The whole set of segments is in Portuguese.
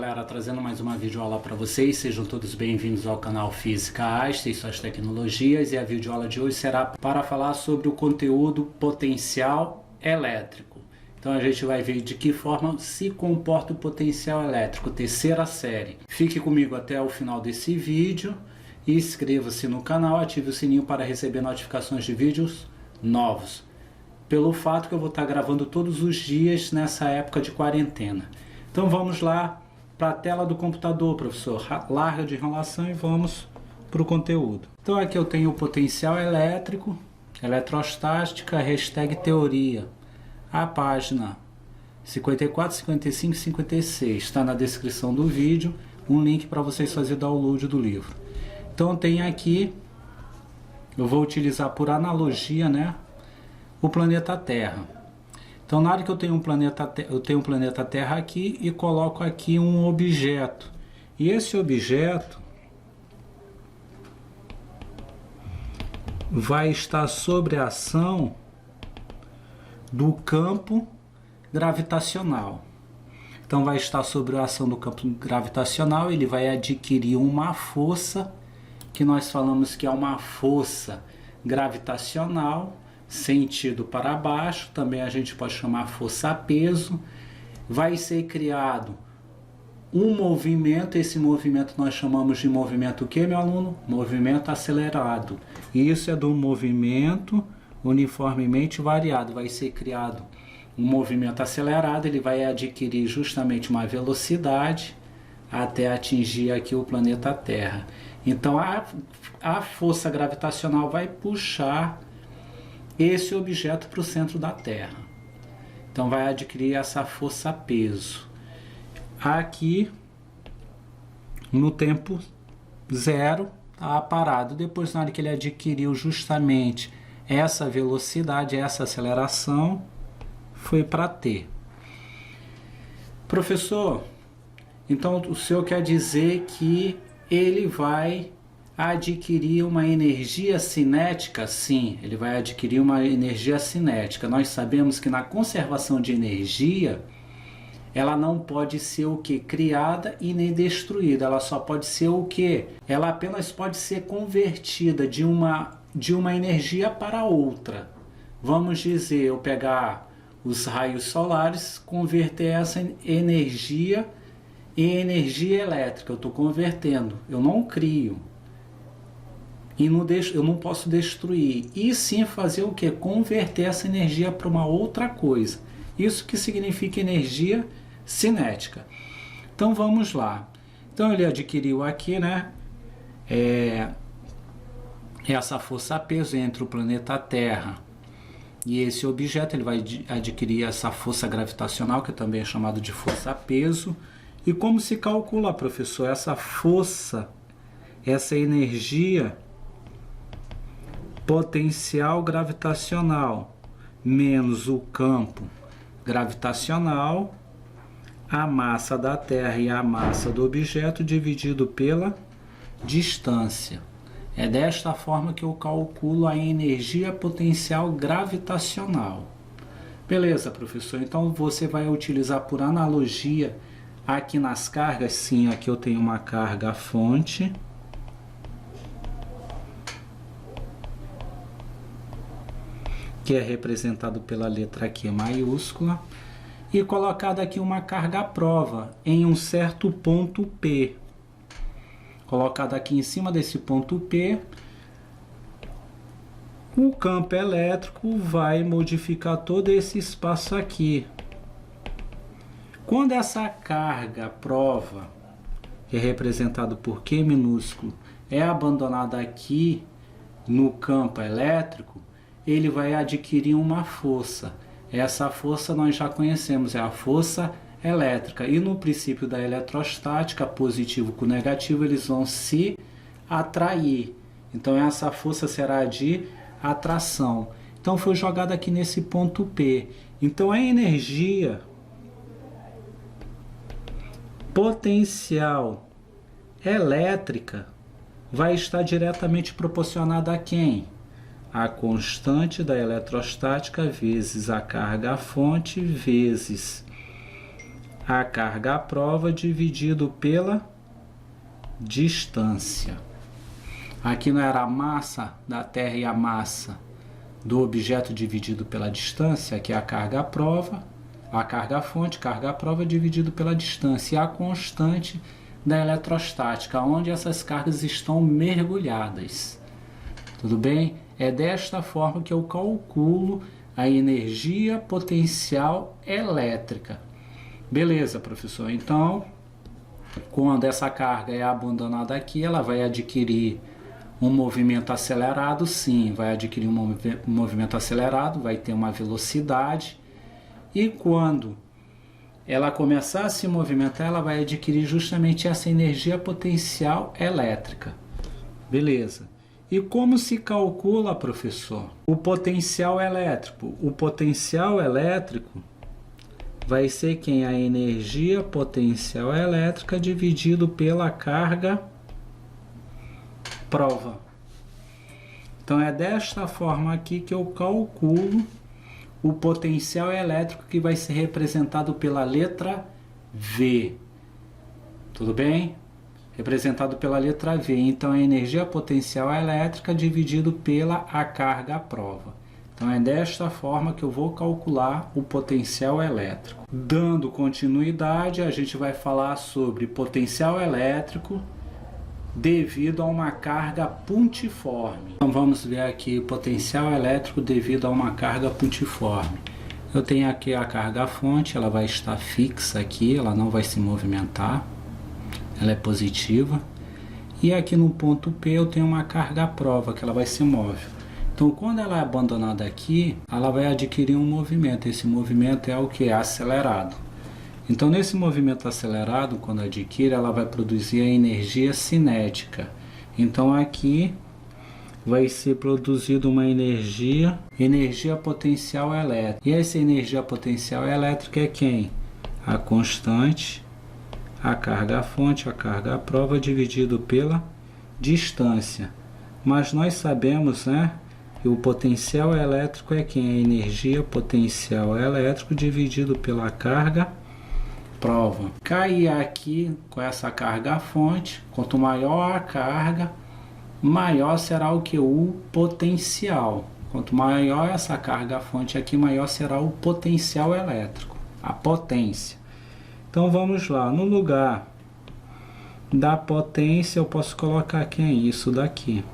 galera, trazendo mais uma videoaula para vocês. Sejam todos bem-vindos ao canal Física Einstein e suas tecnologias. E a videoaula de hoje será para falar sobre o conteúdo potencial elétrico. Então a gente vai ver de que forma se comporta o potencial elétrico, terceira série. Fique comigo até o final desse vídeo e inscreva-se no canal, ative o sininho para receber notificações de vídeos novos. Pelo fato que eu vou estar gravando todos os dias nessa época de quarentena. Então vamos lá para a tela do computador, professor. Larga de enrolação e vamos para o conteúdo. Então aqui eu tenho o potencial elétrico, eletrostática, hashtag teoria. A página 54, 55 e 56 está na descrição do vídeo. Um link para vocês fazerem download do livro. Então tem aqui, eu vou utilizar por analogia, né, o planeta Terra. Então na hora que eu tenho um planeta Terra aqui e coloco aqui um objeto. E esse objeto vai estar sob a ação do campo gravitacional. Então vai estar sob a ação do campo gravitacional, ele vai adquirir uma força, que nós falamos que é uma força gravitacional, sentido para baixo, também a gente pode chamar força-peso. Vai ser criado um movimento, esse movimento nós chamamos de movimento o que, meu aluno? Movimento acelerado. Isso é do movimento uniformemente variado. Vai ser criado um movimento acelerado, ele vai adquirir justamente uma velocidade até atingir aqui o planeta Terra. Então a força gravitacional vai puxar esse objeto para o centro da Terra. Então vai adquirir essa força-peso. Aqui no tempo zero está parado. Depois, na hora que ele adquiriu justamente essa velocidade, essa aceleração, foi para T. Professor, então o senhor quer dizer que ele vai adquirir uma energia cinética? Sim, ele vai adquirir uma energia cinética. Nós sabemos que na conservação de energia, ela não pode ser o que? Criada e nem destruída. Ela só pode ser o que? Ela apenas pode ser convertida de uma energia para outra. Vamos dizer, eu pegar os raios solares, converter essa energia em energia elétrica. Eu estou convertendo, eu não crio. E eu não posso destruir, e sim fazer o que? Converter essa energia para uma outra coisa. Isso que significa energia cinética. Então vamos lá. Então ele adquiriu aqui, né, essa força-peso entre o planeta Terra e esse objeto. Ele vai adquirir essa força gravitacional, que também é chamado de força-peso. E como se calcula, professor, essa força, essa energia potencial gravitacional menos o campo gravitacional, a massa da Terra e a massa do objeto dividido pela distância. É desta forma que eu calculo a energia potencial gravitacional. Beleza, professor? Então você vai utilizar por analogia aqui nas cargas. Sim, aqui eu tenho uma carga fonte, que é representado pela letra Q maiúscula, e colocada aqui uma carga prova em um certo ponto P. Colocada aqui em cima desse ponto P, o campo elétrico vai modificar todo esse espaço aqui. Quando essa carga prova, que é representado por Q minúsculo, é abandonada aqui no campo elétrico, ele vai adquirir uma força. Essa força nós já conhecemos, é a força elétrica. E no princípio da eletrostática, positivo com negativo, eles vão se atrair. Então essa força será de atração. Então foi jogada aqui nesse ponto P. Então a energia potencial elétrica vai estar diretamente proporcionada a quem? A constante da eletrostática vezes a carga fonte vezes a carga à prova dividido pela distância. Aqui não era a massa da Terra e a massa do objeto dividido pela distância, aqui é a carga à prova, a carga à fonte, carga à prova dividido pela distância, e a constante da eletrostática, onde essas cargas estão mergulhadas. Tudo bem? É desta forma que eu calculo a energia potencial elétrica. Beleza, professor? Então, quando essa carga é abandonada aqui, ela vai adquirir um movimento acelerado, sim, vai adquirir um movimento acelerado, vai ter uma velocidade, e quando ela começar a se movimentar, ela vai adquirir justamente essa energia potencial elétrica. Beleza. E como se calcula, professor, o potencial elétrico? O potencial elétrico vai ser quem? A energia potencial elétrica dividido pela carga prova. Então é desta forma aqui que eu calculo o potencial elétrico, que vai ser representado pela letra V. Tudo bem? Representado pela letra V. Então, a energia potencial elétrica dividido pela a carga à prova. Então, é desta forma que eu vou calcular o potencial elétrico. Dando continuidade, a gente vai falar sobre potencial elétrico devido a uma carga pontiforme. Então vamos ver aqui o potencial elétrico devido a uma carga pontiforme. Eu tenho aqui a carga fonte, ela vai estar fixa aqui, ela não vai se movimentar, ela é positiva. E aqui no ponto P eu tenho uma carga à prova, que ela vai ser móvel. Então quando ela é abandonada aqui, ela vai adquirir um movimento. Esse movimento é o que? Acelerado. Então, nesse movimento acelerado, quando adquire, ela vai produzir a energia cinética. Então, aqui vai ser produzida uma energia potencial elétrica. E essa energia potencial elétrica é quem? A constante, a carga à fonte, a carga à prova, dividido pela distância. Mas nós sabemos, né, que o potencial elétrico é quem? A energia potencial elétrico dividido pela carga prova. Cair aqui com essa carga à fonte, quanto maior a carga, maior será o que? O potencial. Quanto maior essa carga à fonte aqui, maior será o potencial elétrico, a potência. Então vamos lá, no lugar da potência eu posso colocar quem? Isso daqui.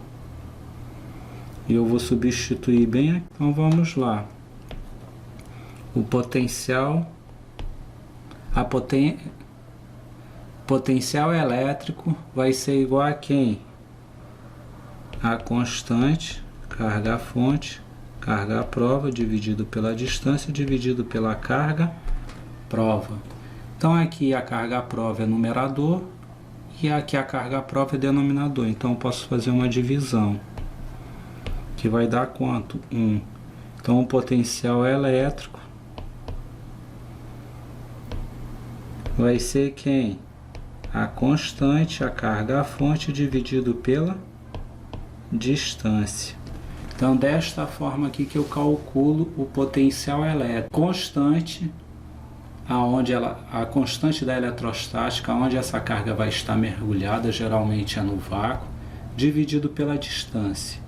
E eu vou substituir bem aqui. Então vamos lá. O potencial potencial elétrico vai ser igual a quem? A constante, carga à fonte, carga à prova, dividido pela distância, dividido pela carga prova. Então aqui a carga à prova é numerador e aqui a carga à prova é denominador. Então eu posso fazer uma divisão, que vai dar quanto? 1. Então o potencial elétrico vai ser quem? A constante, a carga à fonte, dividido pela distância. Então, desta forma aqui que eu calculo o potencial elétrico. Constante, a constante da eletrostática, onde essa carga vai estar mergulhada, geralmente é no vácuo, dividido pela distância.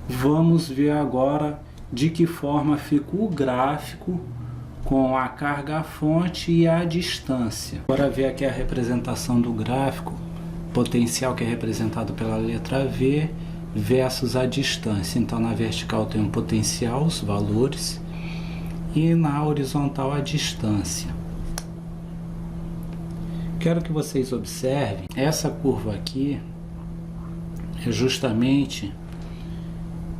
Vamos ver agora de que forma fica o gráfico com a carga à fonte e a distância. Agora ver aqui a representação do gráfico, potencial que é representado pela letra V versus a distância. Então na vertical tem um potencial, os valores, e na horizontal a distância. Quero que vocês observem, essa curva aqui é justamente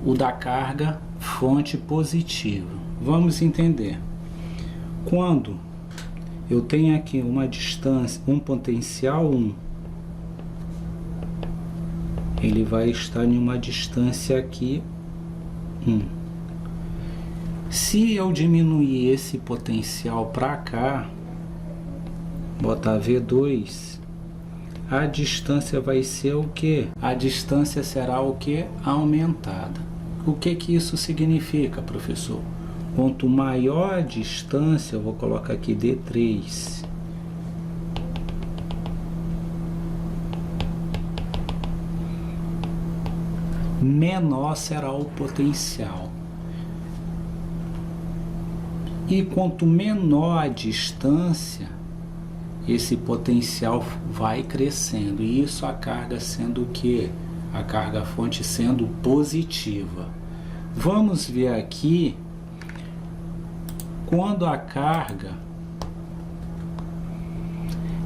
o da carga fonte positiva. Vamos entender. Quando eu tenho aqui uma distância, um potencial 1, ele vai estar em uma distância aqui 1. Se eu diminuir esse potencial para cá, botar V2, a distância vai ser o que? A distância será o que? Aumentada. O que isso significa, professor? Quanto maior a distância, eu vou colocar aqui D3, menor será o potencial. E quanto menor a distância, esse potencial vai crescendo. E isso a carga sendo o quê? A carga fonte sendo positiva. Vamos ver aqui, quando a carga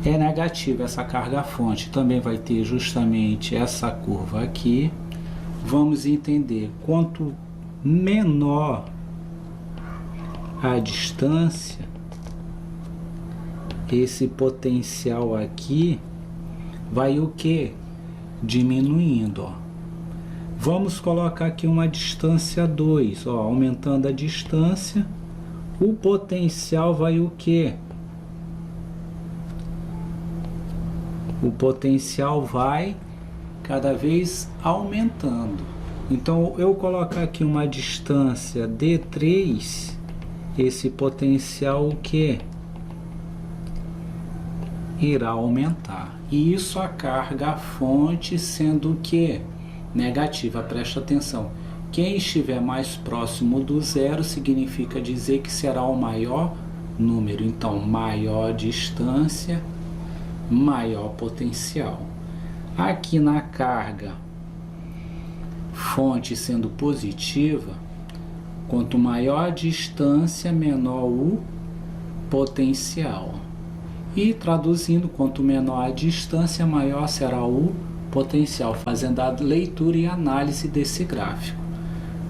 é negativa, essa carga fonte também vai ter justamente essa curva aqui. Vamos entender, quanto menor a distância, esse potencial aqui vai o que? Diminuindo, ó. Vamos colocar aqui uma distância 2, ó, aumentando a distância, o potencial vai o que? O potencial vai cada vez aumentando. Então, eu colocar aqui uma distância D3, esse potencial o que? Irá aumentar. E isso a carga fonte sendo o que? Negativa. Presta atenção. Quem estiver mais próximo do zero significa dizer que será o maior número. Então, maior distância, maior potencial. Aqui na carga fonte sendo positiva, quanto maior a distância, menor o potencial. E traduzindo, quanto menor a distância, maior será o potencial, fazendo a leitura e análise desse gráfico.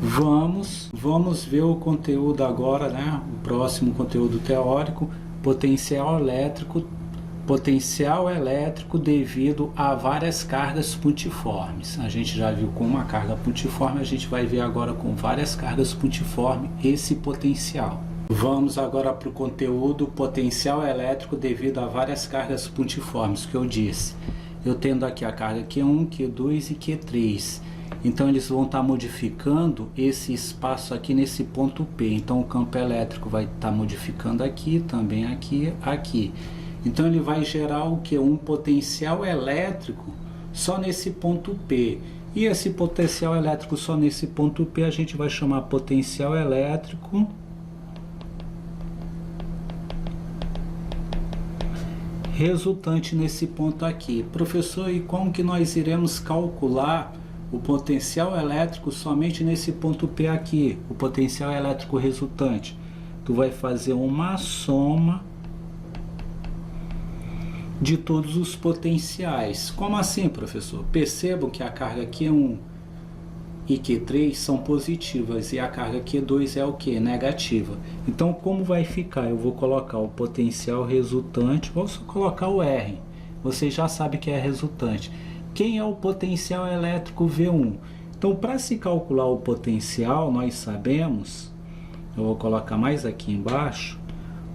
Vamos ver o conteúdo agora, né? O próximo conteúdo teórico, potencial elétrico devido a várias cargas pontiformes. A gente já viu com uma carga pontiforme, a gente vai ver agora com várias cargas pontiformes esse potencial. Vamos agora para o conteúdo potencial elétrico devido a várias cargas pontiformes, que eu disse. Eu tendo aqui a carga Q1, Q2 e Q3. Então eles vão estar modificando esse espaço aqui nesse ponto P. Então o campo elétrico vai estar modificando aqui, também aqui, aqui. Então ele vai gerar o que? Um potencial elétrico só nesse ponto P. E esse potencial elétrico só nesse ponto P a gente vai chamar potencial elétrico resultante nesse ponto aqui. Professor, e como que nós iremos calcular o potencial elétrico somente nesse ponto P aqui? O potencial elétrico resultante. Tu vai fazer uma soma de todos os potenciais. Como assim, professor? Percebam que a carga Q1 e Q3 são positivas e a carga Q2 é o que? Negativa. Então, como vai ficar? Eu vou colocar o potencial resultante, vou só colocar o R. Vocês já sabem que é resultante. Quem é o potencial elétrico V1? Então, para se calcular o potencial, nós sabemos, eu vou colocar mais aqui embaixo,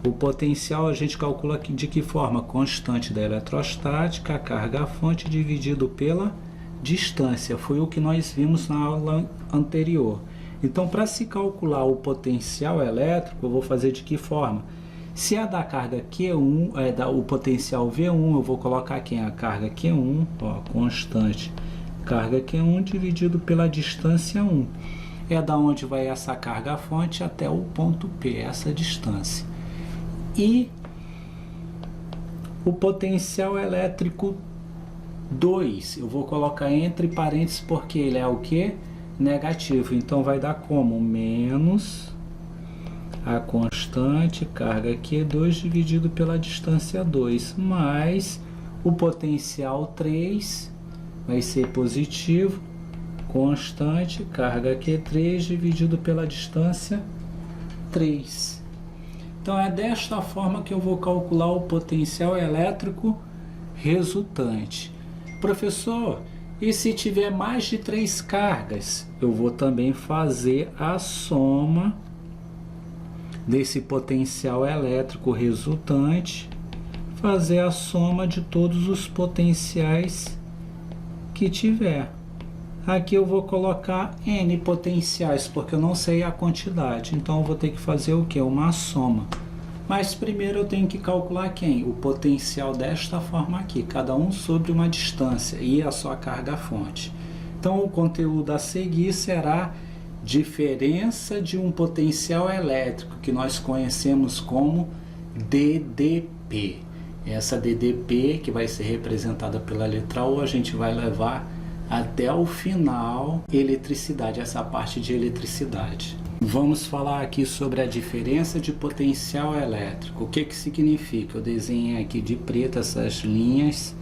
o potencial a gente calcula de que forma? Constante da eletrostática, a carga fonte dividido pela distância. Foi o que nós vimos na aula anterior. Então, para se calcular o potencial elétrico, eu vou fazer de que forma? Se a da carga Q1 o potencial V1, eu vou colocar aqui a carga Q1, ó, constante, carga Q1 dividido pela distância 1. É da onde vai essa carga fonte até o ponto P, essa distância. E o potencial elétrico 2, eu vou colocar entre parênteses porque ele é o que? Negativo. Então vai dar como? Menos a constante carga Q2 dividido pela distância 2, mais o potencial 3 vai ser positivo, constante carga Q3 dividido pela distância 3. Então é desta forma que eu vou calcular o potencial elétrico resultante. Professor, e se tiver mais de 3 cargas? Eu vou também fazer a soma desse potencial elétrico resultante, fazer a soma de todos os potenciais que tiver. Aqui eu vou colocar N potenciais, porque eu não sei a quantidade. Então eu vou ter que fazer o que? Uma soma. Mas primeiro eu tenho que calcular quem? O potencial desta forma aqui, cada um sobre uma distância e a sua carga fonte. Então o conteúdo a seguir será diferença de um potencial elétrico, que nós conhecemos como DDP. Essa DDP, que vai ser representada pela letra U, a gente vai levar até o final eletricidade, essa parte de eletricidade. Vamos falar aqui sobre a diferença de potencial elétrico. O que que significa? Eu desenhei aqui de preto essas linhas,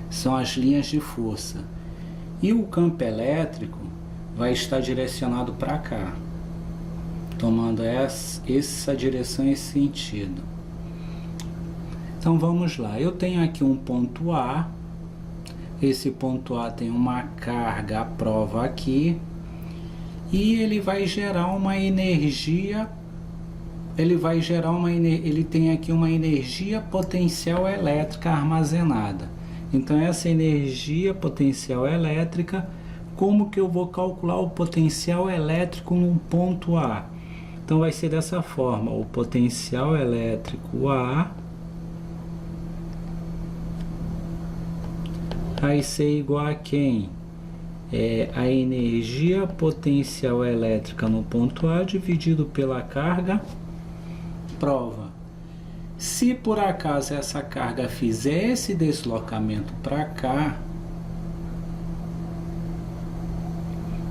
são as linhas de força. E o campo elétrico vai estar direcionado para cá, tomando essa direção, esse sentido. Então vamos lá, eu tenho aqui um ponto A, esse ponto A tem uma carga à prova aqui, e ele vai gerar uma energia, ele tem aqui uma energia potencial elétrica armazenada. Então essa energia potencial elétrica, como que eu vou calcular o potencial elétrico no ponto A? Então vai ser dessa forma, o potencial elétrico A vai ser igual a quem? A energia potencial elétrica no ponto A dividido pela carga prova. Se por acaso essa carga fizer esse deslocamento para cá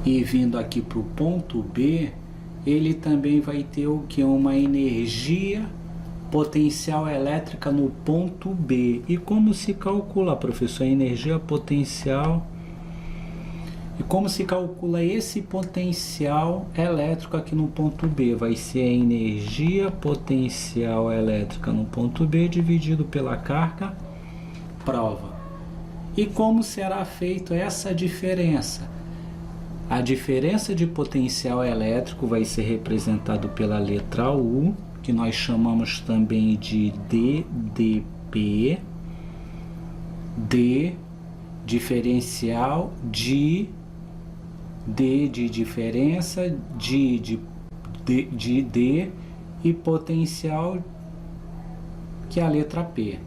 e vindo aqui para o ponto B, ele também vai ter o que? Uma energia potencial elétrica no ponto B. E como se calcula, professor, a energia potencial? E como se calcula esse potencial elétrico aqui no ponto B? Vai ser a energia potencial elétrica no ponto B dividido pela carga prova. E como será feita essa diferença? A diferença de potencial elétrico vai ser representado pela letra U, que nós chamamos também de DDP, D diferencial de D de diferença, de D e potencial, que é a letra P.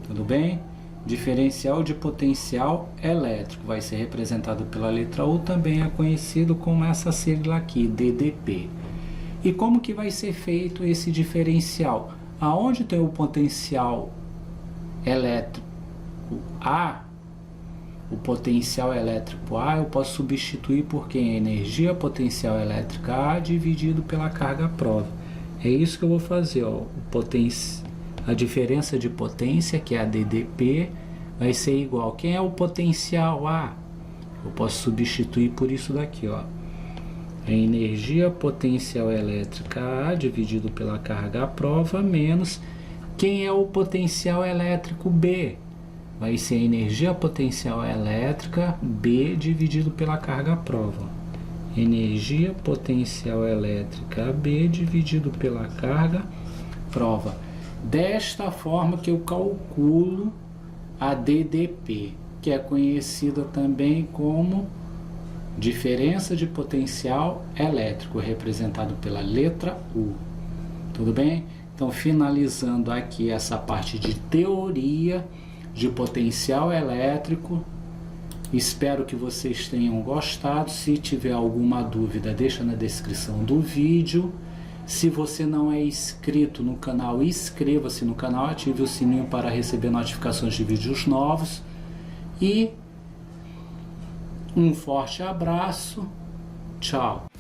Tudo bem? Diferencial de potencial elétrico vai ser representado pela letra U, também é conhecido como essa sigla aqui, DDP. E como que vai ser feito esse diferencial? Aonde tem o potencial elétrico A, o potencial elétrico A, eu posso substituir por quem? Energia potencial elétrica A dividido pela carga prova. É isso que eu vou fazer, ó. A diferença de potência, que é a DDP, vai ser igual. Quem é o potencial A? Eu posso substituir por isso daqui, ó. A energia potencial elétrica A dividido pela carga prova menos quem é o potencial elétrico B? Vai ser a energia potencial elétrica B dividido pela carga prova. Energia potencial elétrica B dividido pela carga prova. Desta forma que eu calculo a DDP, que é conhecida também como diferença de potencial elétrico, representado pela letra U. Tudo bem? Então, finalizando aqui essa parte de teoria de potencial elétrico, espero que vocês tenham gostado. Se tiver alguma dúvida, deixa na descrição do vídeo. Se você não é inscrito no canal, inscreva-se no canal, ative o sininho para receber notificações de vídeos novos. E um forte abraço, tchau!